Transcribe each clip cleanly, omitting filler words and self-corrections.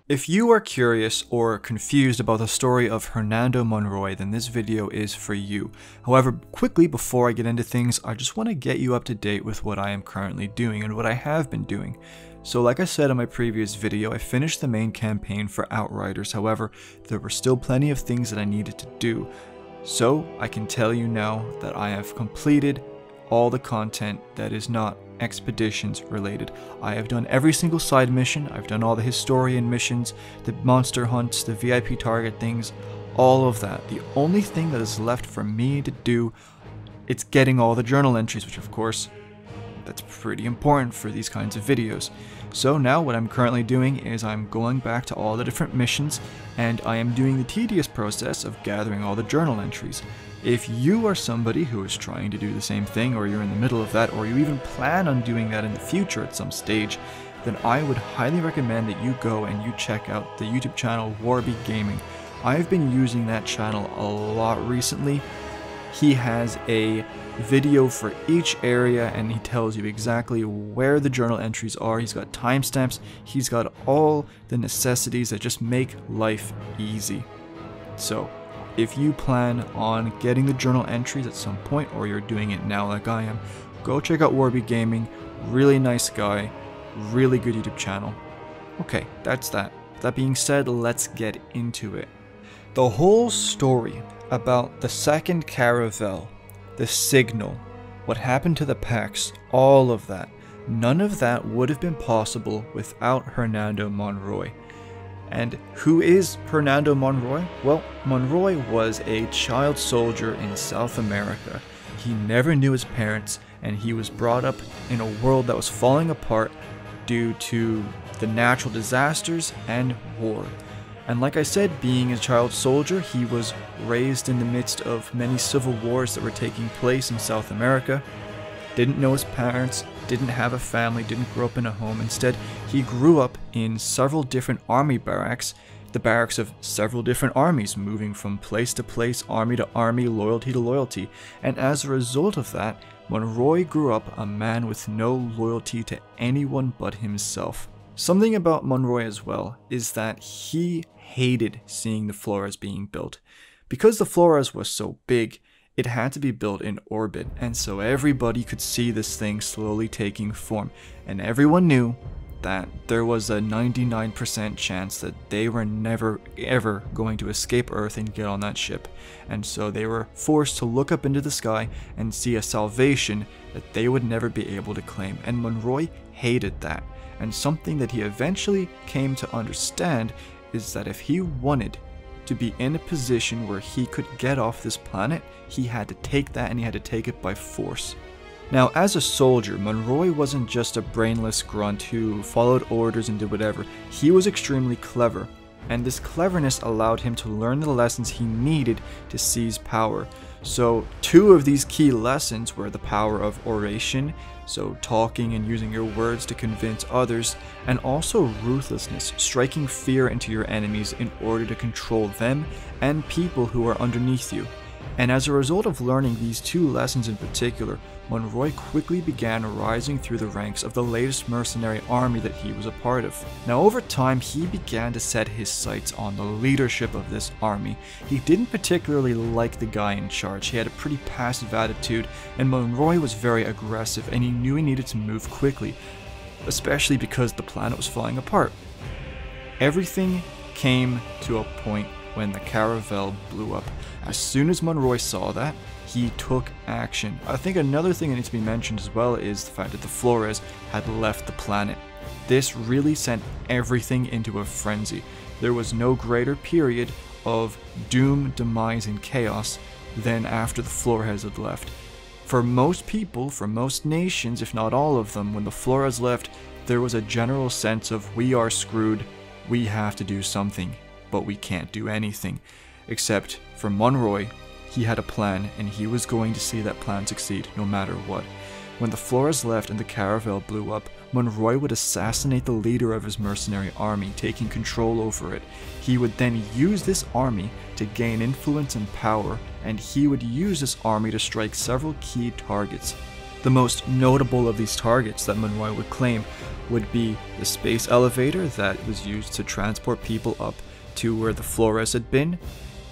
If you are curious or confused about the story of Hernando Monroy, then this video is for you. However, quickly before I get into things, I just want to get you up to date with what I am currently doing and what I have been doing. So like I said in my previous video, I finished the main campaign for Outriders. However, there were still plenty of things that I needed to do. So I can tell you now that I have completed all the content that is not expeditions related. I have done every single side mission, I've done all the historian missions, the monster hunts, the VIP target things, all of that. The only thing that is left for me to do, it's getting all the journal entries, which of course, that's pretty important for these kinds of videos. So now what I'm currently doing is I'm going back to all the different missions and I am doing the tedious process of gathering all the journal entries. If you are somebody who is trying to do the same thing, or you're in the middle of that, or you even plan on doing that in the future at some stage, then I would highly recommend that you go and you check out the YouTube channel Warby Gaming. I've been using that channel a lot recently. He has a video for each area and he tells you exactly where the journal entries are. He's got timestamps, he's got all the necessities that just make life easy. So if you plan on getting the journal entries at some point, or you're doing it now like I am, go check out Warby Gaming. Really nice guy, really good YouTube channel. Okay, that's that. That being said, let's get into it. The whole story about the second caravel, the signal, what happened to the Pax, all of that, none of that would have been possible without Hernando Monroy. And who is Hernando Monroy? Well, Monroy was a child soldier in South America. He never knew his parents, and he was brought up in a world that was falling apart due to the natural disasters and war. And like I said, being a child soldier, he was raised in the midst of many civil wars that were taking place in South America. Didn't know his parents, didn't have a family, didn't grow up in a home. Instead, he grew up in several different army barracks, the barracks of several different armies, moving from place to place, army to army, loyalty to loyalty. And as a result of that, Monroy grew up a man with no loyalty to anyone but himself. Something about Monroy as well is that he hated seeing the Flores being built. Because the Flores was so big, it had to be built in orbit, and so everybody could see this thing slowly taking form, and everyone knew that there was a 99% chance that they were never ever going to escape Earth and get on that ship, and so they were forced to look up into the sky and see a salvation that they would never be able to claim, and Monroy hated that. And something that he eventually came to understand is that if he wanted to be in a position where he could get off this planet, he had to take that, and he had to take it by force. Now, as a soldier, Monroy wasn't just a brainless grunt who followed orders and did whatever. He was extremely clever, and this cleverness allowed him to learn the lessons he needed to seize power. So two of these key lessons were the power of oration, so talking and using your words to convince others, and also ruthlessness, striking fear into your enemies in order to control them and people who are underneath you. And as a result of learning these two lessons in particular, Monroy quickly began rising through the ranks of the latest mercenary army that he was a part of. Now over time, he began to set his sights on the leadership of this army. He didn't particularly like the guy in charge. He had a pretty passive attitude, and Monroy was very aggressive, and he knew he needed to move quickly, especially because the planet was falling apart. Everything came to a point when the caravel blew up. As soon as Monroy saw that, he took action. I think another thing that needs to be mentioned as well is the fact that the Flores had left the planet. This really sent everything into a frenzy. There was no greater period of doom, demise, and chaos than after the Flores had left. For most people, for most nations, if not all of them, when the Flores left, there was a general sense of, we are screwed, we have to do something, but we can't do anything. Except for Monroy, he had a plan, and he was going to see that plan succeed no matter what. When the Flores left and the caravel blew up, Monroy would assassinate the leader of his mercenary army, taking control over it. He would then use this army to gain influence and power, and he would use this army to strike several key targets. The most notable of these targets that Monroy would claim would be the space elevator that was used to transport people up to where the Flores had been.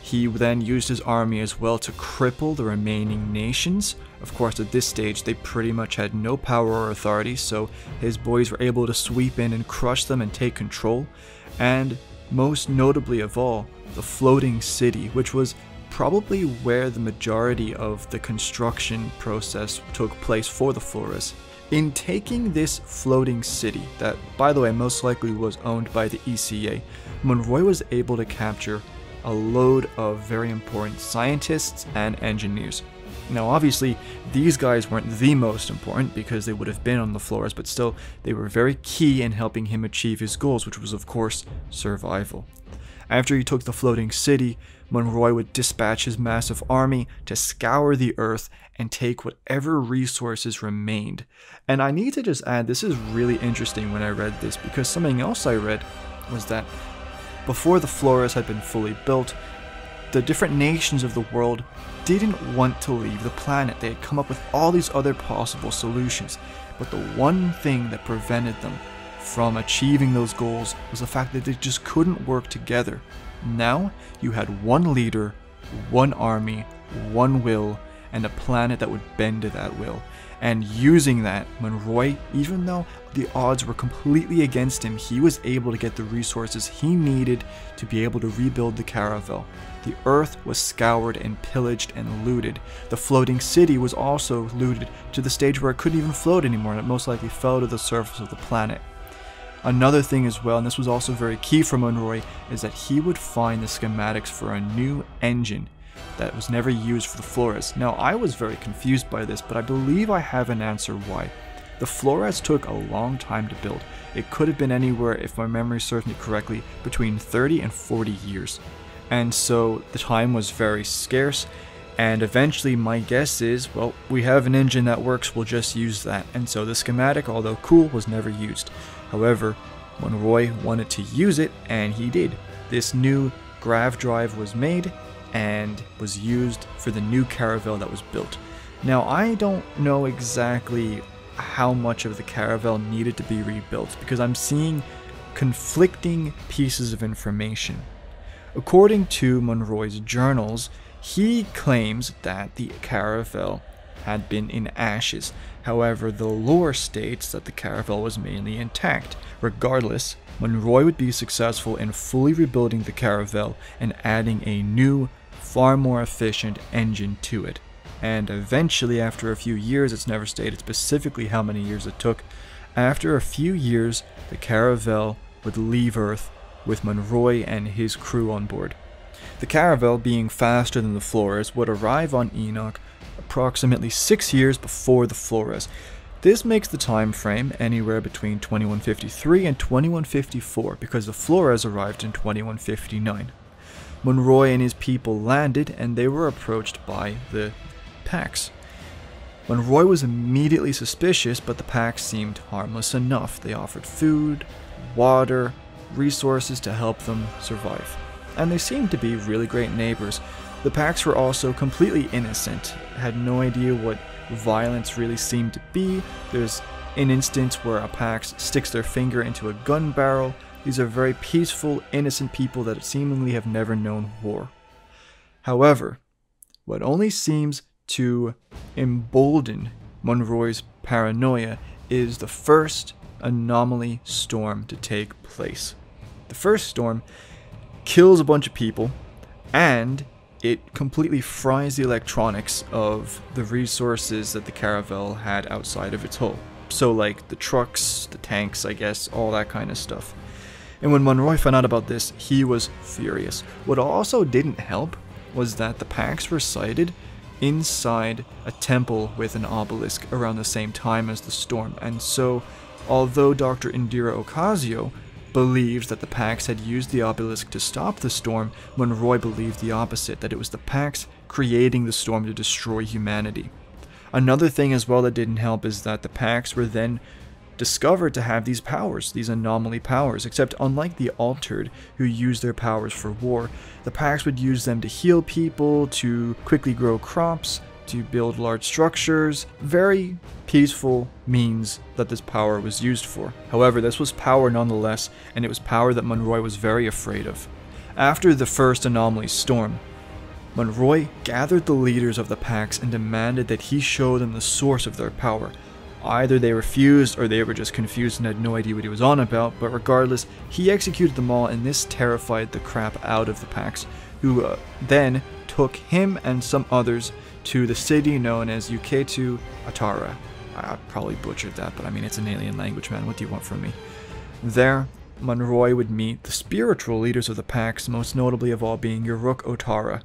He then used his army as well to cripple the remaining nations. Of course, at this stage, they pretty much had no power or authority, so his boys were able to sweep in and crush them and take control. And most notably of all, the floating city, which was probably where the majority of the construction process took place for the Flores. In taking this floating city, that by the way most likely was owned by the ECA, Monroy was able to capture a load of very important scientists and engineers. Now obviously these guys weren't the most important because they would have been on the Flores, but still they were very key in helping him achieve his goals, which was of course survival. After he took the floating city, Monroy would dispatch his massive army to scour the earth and take whatever resources remained. And I need to just add, this is really interesting when I read this, because something else I read was that before the Flores had been fully built, the different nations of the world didn't want to leave the planet. They had come up with all these other possible solutions, but the one thing that prevented them from achieving those goals was the fact that they just couldn't work together. Now you had one leader, one army, one will, and a planet that would bend to that will. And using that, Monroy, even though the odds were completely against him, he was able to get the resources he needed to be able to rebuild the caravel. The earth was scoured and pillaged and looted. The floating city was also looted to the stage where it couldn't even float anymore, and it most likely fell to the surface of the planet. Another thing as well, and this was also very key for Monroy, is that he would find the schematics for a new engine that was never used for the Flores. Now I was very confused by this, but I believe I have an answer why. The Flores took a long time to build. It could have been anywhere, if my memory serves me correctly, between 30 and 40 years. And so the time was very scarce, and eventually my guess is, well, we have an engine that works, we'll just use that. And so the schematic, although cool, was never used. However, Monroy wanted to use it, and he did. This new grav drive was made and was used for the new caravel that was built. Now I don't know exactly how much of the caravel needed to be rebuilt, because I'm seeing conflicting pieces of information. According to Monroy's journals, he claims that the caravel had been in ashes. However, the lore states that the caravel was mainly intact. Regardless, Monroy would be successful in fully rebuilding the caravel and adding a new, far more efficient engine to it. And eventually, after a few years, it's never stated specifically how many years it took, after a few years, the caravel would leave Earth with Monroy and his crew on board. The caravel, being faster than the Flores, would arrive on Enoch approximately 6 years before the Flores. This makes the time frame anywhere between 2153 and 2154, because the Flores arrived in 2159. Monroy and his people landed, and they were approached by the Pax. Monroy was immediately suspicious, but the Pax seemed harmless enough. They offered food, water, resources to help them survive. And they seemed to be really great neighbors. The Pax were also completely innocent, had no idea what violence really seemed to be. There's an instance where a Pax sticks their finger into a gun barrel. These are very peaceful, innocent people that seemingly have never known war. However, what only seems to embolden Monroy's paranoia is the first Anomaly storm to take place. The first storm kills a bunch of people, and it completely fries the electronics of the resources that the caravel had outside of its hull. So like the trucks, the tanks, I guess, all that kind of stuff. And when Monroy found out about this, he was furious. What also didn't help was that the Pax were sighted inside a temple with an obelisk around the same time as the storm. And so, although Dr. Indira Ocasio believed that the Pax had used the obelisk to stop the storm, Monroy believed the opposite, that it was the Pax creating the storm to destroy humanity. Another thing as well that didn't help is that the Pax were then discovered to have these powers, these anomaly powers, except unlike the Altered, who used their powers for war, the Pax would use them to heal people, to quickly grow crops, to build large structures. Very peaceful means that this power was used for. However, this was power nonetheless, and it was power that Monroy was very afraid of. After the first Anomaly storm, Monroy gathered the leaders of the Pax and demanded that he show them the source of their power. Either they refused or they were just confused and had no idea what he was on about, but regardless, he executed them all, and this terrified the crap out of the Pax, who then took him and some others to the city known as Uketu Atara. I probably butchered that, but I mean, it's an alien language, man. What do you want from me? There, Monroy would meet the spiritual leaders of the Pax, most notably of all being Uruk Otara.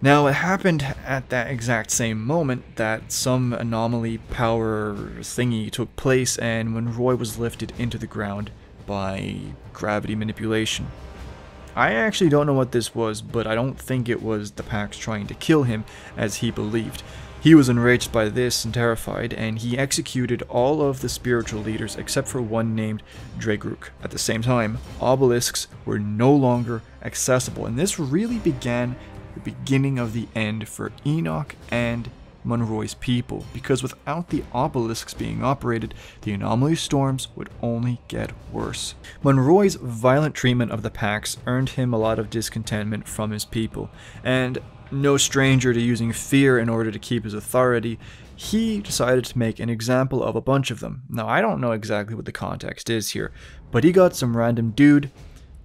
Now, it happened at that exact same moment that some anomaly power thingy took place and Monroy was lifted into the ground by gravity manipulation. I actually don't know what this was, but I don't think it was the Pax trying to kill him as he believed. He was enraged by this and terrified, and he executed all of the spiritual leaders except for one named Dregruk. At the same time, obelisks were no longer accessible, and this really began the beginning of the end for Enoch and Monroy's people, because without the obelisks being operated, the anomaly storms would only get worse. Monroy's violent treatment of the Pax earned him a lot of discontentment from his people, and no stranger to using fear in order to keep his authority, he decided to make an example of a bunch of them. Now, I don't know exactly what the context is here, but he got some random dude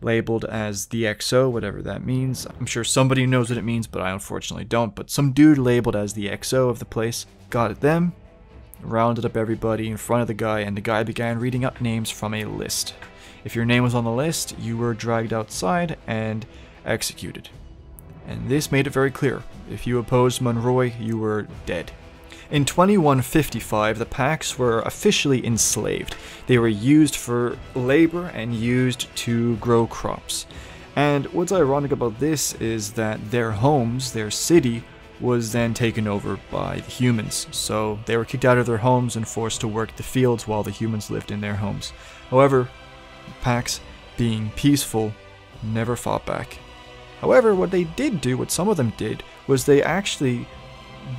labeled as the XO, whatever that means. I'm sure somebody knows what it means, but I unfortunately don't. But some dude labeled as the XO of the place got at them, rounded up everybody in front of the guy, and the guy began reading up names from a list. If your name was on the list, you were dragged outside and executed. And this made it very clear. If you opposed Monroy, you were dead. In 2155, the Pax were officially enslaved. They were used for labor and used to grow crops. And what's ironic about this is that their homes, their city, was then taken over by the humans. So they were kicked out of their homes and forced to work the fields while the humans lived in their homes. However, the Pax, being peaceful, never fought back. However, what they did do, what some of them did, was they actually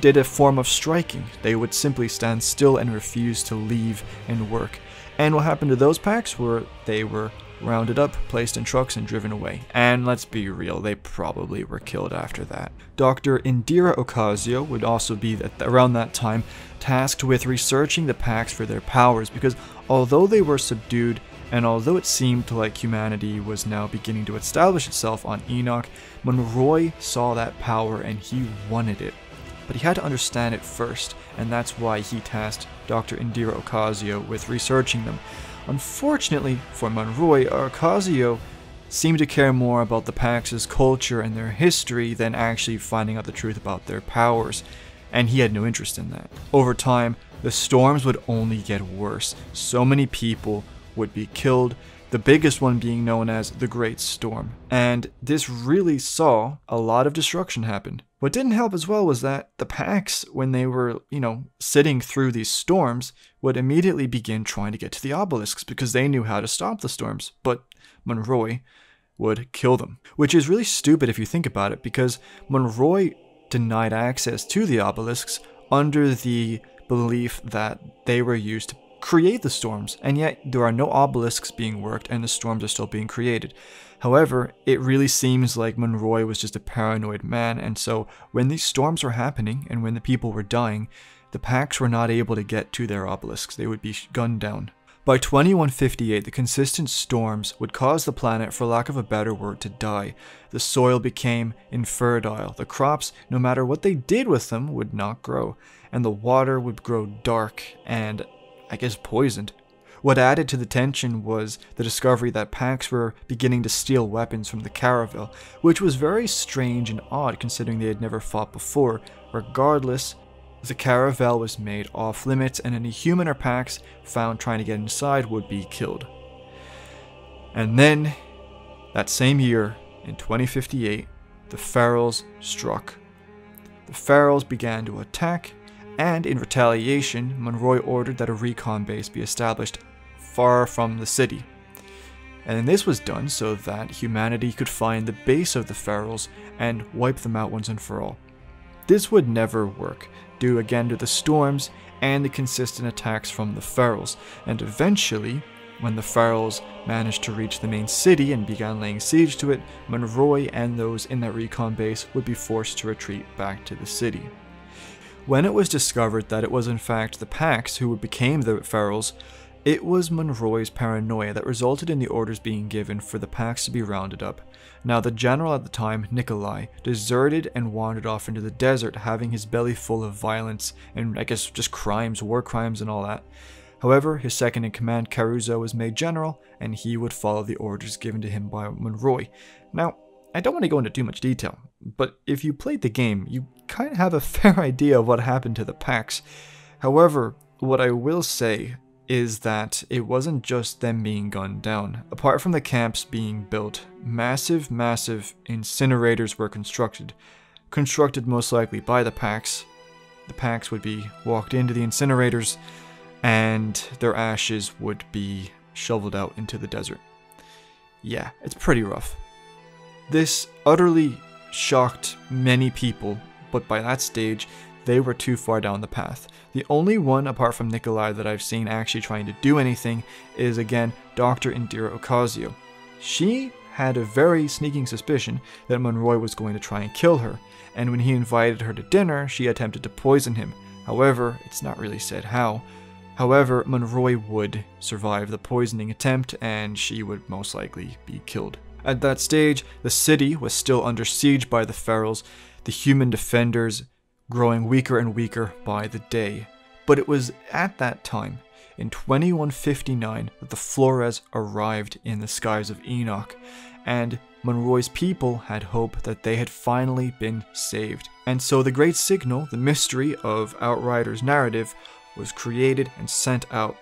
did a form of striking. They would simply stand still and refuse to leave and work. And what happened to those Pax were they were rounded up, placed in trucks, and driven away. And let's be real, they probably were killed after that. Dr. Indira Ocasio would also be, around that time, tasked with researching the Pax for their powers, because although they were subdued, and although it seemed like humanity was now beginning to establish itself on Enoch, Monroy saw that power and he wanted it. But he had to understand it first, and that's why he tasked Dr. Indira Ocasio with researching them. Unfortunately for Monroy, Ocasio seemed to care more about the Pax's culture and their history than actually finding out the truth about their powers, and he had no interest in that. Over time, the storms would only get worse. So many people would be killed, the biggest one being known as the Great Storm. And this really saw a lot of destruction happen. What didn't help as well was that the Pax, when they were, sitting through these storms, would immediately begin trying to get to the obelisks because they knew how to stop the storms. But Monroy would kill them. Which is really stupid if you think about it, because Monroy denied access to the obelisks under the belief that they were used to create the storms, and yet there are no obelisks being worked and the storms are still being created. However, it really seems like Monroy was just a paranoid man, and so when these storms were happening and when the people were dying, the Pax were not able to get to their obelisks. They would be gunned down. By 2158, the consistent storms would cause the planet, for lack of a better word, to die. The soil became infertile. The crops, no matter what they did with them, would not grow, and the water would grow dark and poisoned. What added to the tension was the discovery that Pax were beginning to steal weapons from the Caravel, which was very strange and odd considering they had never fought before. Regardless, the Caravel was made off limits, and any human or Pax found trying to get inside would be killed. And then, that same year, in 2058, the Ferals struck. The Ferals began to attack, and in retaliation, Monroy ordered that a recon base be established far from the city. And this was done so that humanity could find the base of the Ferals and wipe them out once and for all. this would never work, due again to the storms and the consistent attacks from the Ferals, and eventually, when the Ferals managed to reach the main city and began laying siege to it, Monroy and those in that recon base would be forced to retreat back to the city. When it was discovered that it was in fact the Pax who became the Ferals, it was Monroy's paranoia that resulted in the orders being given for the Pax to be rounded up. Now the general at the time, Nikolai, deserted and wandered off into the desert, having his belly full of violence and I guess just crimes, war crimes and all that. However, his second in command, Caruso, was made general, and he would follow the orders given to him by Monroy. Now, I don't want to go into too much detail, but if you played the game, you kind of have a fair idea of what happened to the Pax. However, what I will say is that it wasn't just them being gunned down. Apart from the camps being built, massive incinerators were constructed most likely by the Pax. The Pax would be walked into the incinerators, and their ashes would be shoveled out into the desert. Yeah, it's pretty rough. This utterly shocked many people, but by that stage, they were too far down the path. The only one apart from Nikolai that I've seen actually trying to do anything is again Dr. Indira Ocasio. She had a very sneaking suspicion that Monroy was going to try and kill her, and when he invited her to dinner, she attempted to poison him. However, it's not really said how. However, Monroy would survive the poisoning attempt, and she would most likely be killed. At that stage, the city was still under siege by the Ferals, the human defenders growing weaker and weaker by the day. But it was at that time, in 2159, that the Flores arrived in the skies of Enoch, and Monroy's people had hope that they had finally been saved. And so the Great Signal, the mystery of Outriders' narrative, was created and sent out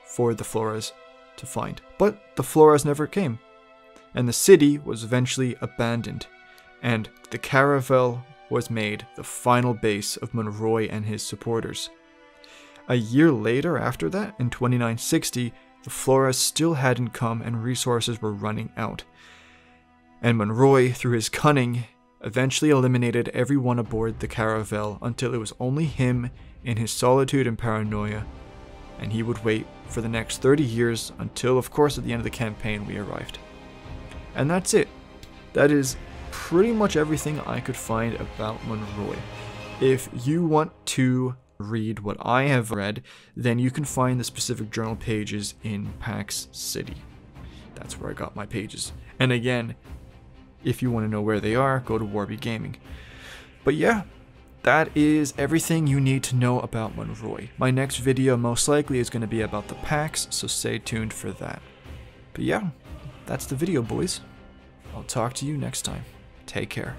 for the Flores to find. But the Flores never came, and the city was eventually abandoned, and the Caravel was made the final base of Monroy and his supporters. A year later after that, in 2960, the Flores still hadn't come and resources were running out. And Monroy, through his cunning, eventually eliminated everyone aboard the Caravel until it was only him in his solitude and paranoia, and he would wait for the next 30 years until, of course, at the end of the campaign we arrived. And that's it. That is pretty much everything I could find about Monroy. If you want to read what I have read, then you can find the specific journal pages in Pax City. That's where I got my pages. And again, if you want to know where they are, go to Warby Gaming. But yeah, that is everything you need to know about Monroy. My next video most likely is going to be about the Pax, so stay tuned for that. But yeah, that's the video, boys. I'll talk to you next time. Take care.